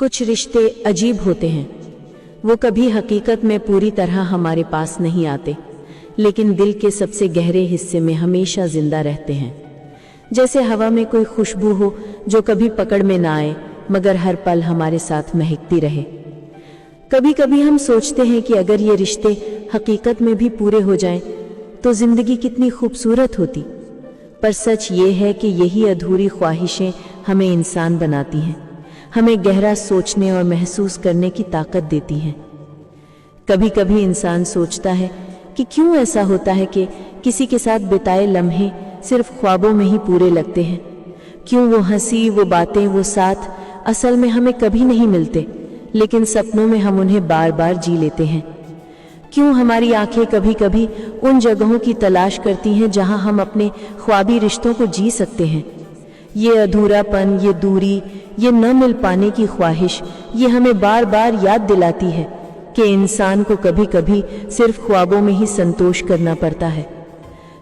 कुछ रिश्ते अजीब होते हैं। वो कभी हकीकत में पूरी तरह हमारे पास नहीं आते, लेकिन दिल के सबसे गहरे हिस्से में हमेशा जिंदा रहते हैं। जैसे हवा में कोई खुशबू हो जो कभी पकड़ में ना आए, मगर हर पल हमारे साथ महकती रहे। कभी कभी हम सोचते हैं कि अगर ये रिश्ते हकीकत में भी पूरे हो जाएं, तो जिंदगी कितनी खूबसूरत होती। पर सच ये है कि यही अधूरी ख्वाहिशें हमें इंसान बनाती हैं, हमें गहरा सोचने और महसूस करने की ताकत देती हैं। कभी कभी इंसान सोचता है कि क्यों ऐसा होता है कि किसी के साथ बिताए लम्हे सिर्फ ख्वाबों में ही पूरे लगते हैं। क्यों वो हंसी, वो बातें, वो साथ असल में हमें कभी नहीं मिलते, लेकिन सपनों में हम उन्हें बार बार जी लेते हैं। क्यों हमारी आंखें कभी कभी उन जगहों की तलाश करती हैं जहां हम अपने ख्वाबी रिश्तों को जी सकते हैं। ये अधूरापन, ये दूरी, ये न मिल पाने की ख्वाहिश, ये हमें बार बार याद दिलाती है कि इंसान को कभी कभी सिर्फ ख्वाबों में ही संतोष करना पड़ता है।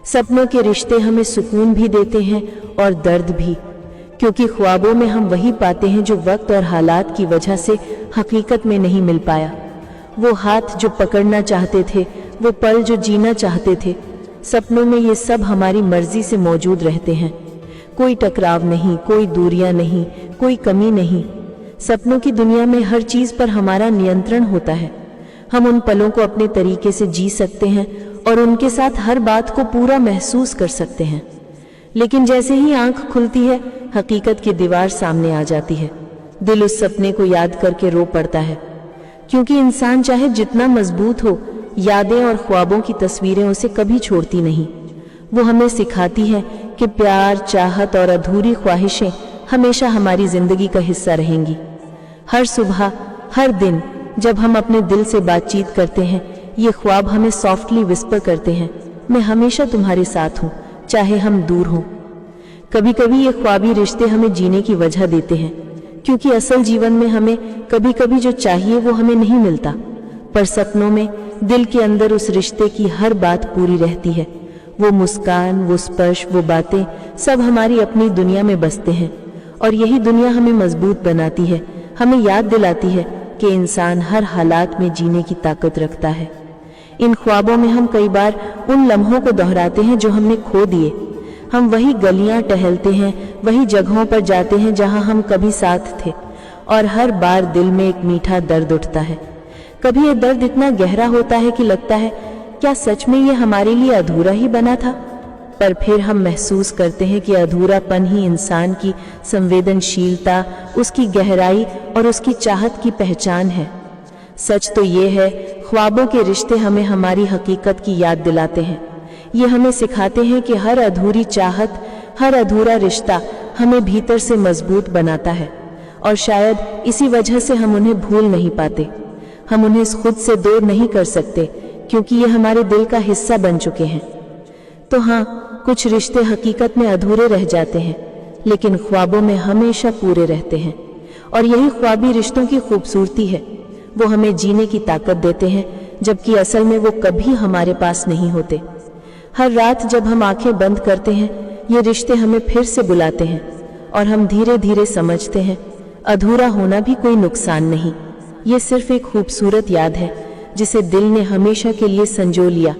सपनों के रिश्ते हमें सुकून भी देते हैं और दर्द भी, क्योंकि ख्वाबों में हम वही पाते हैं जो वक्त और हालात की वजह से हकीकत में नहीं मिल पाया। वो हाथ जो पकड़ना चाहते थे, वो पल जो जीना चाहते थे। सपनों में ये सब हमारी मर्जी से मौजूद रहते हैं। कोई टकराव नहीं, कोई दूरियां नहीं, कोई कमी नहीं। सपनों की दुनिया में हर चीज पर हमारा नियंत्रण होता है। हम उन पलों को अपने तरीके से जी सकते हैं और उनके साथ हर बात को पूरा महसूस कर सकते हैं। लेकिन जैसे ही आंख खुलती है, हकीकत की दीवार सामने आ जाती है। दिल उस सपने को याद करके रो पड़ता है, क्योंकि इंसान चाहे जितना मजबूत हो, यादें और ख्वाबों की तस्वीरें उसे कभी छोड़ती नहीं। वो हमें सिखाती है कि प्यार, चाहत और अधूरी ख्वाहिशें हमेशा हमारी जिंदगी का हिस्सा रहेंगी। हर सुबह, हर दिन जब हम अपने दिल से बातचीत करते हैं, ये ख्वाब हमें सॉफ्टली विस्पर करते हैं, मैं हमेशा तुम्हारे साथ हूँ, चाहे हम दूर हों। कभी कभी ये ख्वाबी रिश्ते हमें जीने की वजह देते हैं, क्योंकि असल जीवन में हमें कभी कभी जो चाहिए वो हमें नहीं मिलता। पर सपनों में दिल के अंदर उस रिश्ते की हर बात पूरी रहती है। वो मुस्कान, वो स्पर्श, वो बातें सब हमारी अपनी दुनिया में बसते हैं, और यही दुनिया हमें मजबूत बनाती है, हमें याद दिलाती है कि इंसान हर हालात में जीने की ताकत रखता है। इन ख्वाबों में हम कई बार उन लम्हों को दोहराते हैं जो हमने खो दिए। हम वही गलियां टहलते हैं, वही जगहों पर जाते हैं जहां हम कभी साथ थे, और हर बार दिल में एक मीठा दर्द उठता है। कभी ये दर्द इतना गहरा होता है कि लगता है क्या सच में ये हमारे लिए अधूरा ही बना था। पर फिर हम महसूस करते हैं कि अधूरापन ही इंसान की संवेदनशीलता, उसकी गहराई और उसकी चाहत की पहचान है। सच तो ये है, ख्वाबों के रिश्ते हमें हमारी हकीकत की याद दिलाते हैं। ये हमें सिखाते हैं कि हर अधूरी चाहत, हर अधूरा रिश्ता हमें भीतर से मजबूत बनाता है, और शायद इसी वजह से हम उन्हें भूल नहीं पाते। हम उन्हें खुद से दूर नहीं कर सकते, क्योंकि ये हमारे दिल का हिस्सा बन चुके हैं। तो हाँ, कुछ रिश्ते हकीकत में अधूरे रह जाते हैं, लेकिन ख्वाबों में हमेशा पूरे रहते हैं। और यही ख्वाबी रिश्तों की खूबसूरती है। वो हमें जीने की ताकत देते हैं, जबकि असल में वो कभी हमारे पास नहीं होते। हर रात जब हम आंखें बंद करते हैं, ये रिश्ते हमें फिर से बुलाते हैं, और हम धीरे धीरे समझते हैं अधूरा होना भी कोई नुकसान नहीं। ये सिर्फ एक खूबसूरत याद है जिसे दिल ने हमेशा के लिए संजो लिया।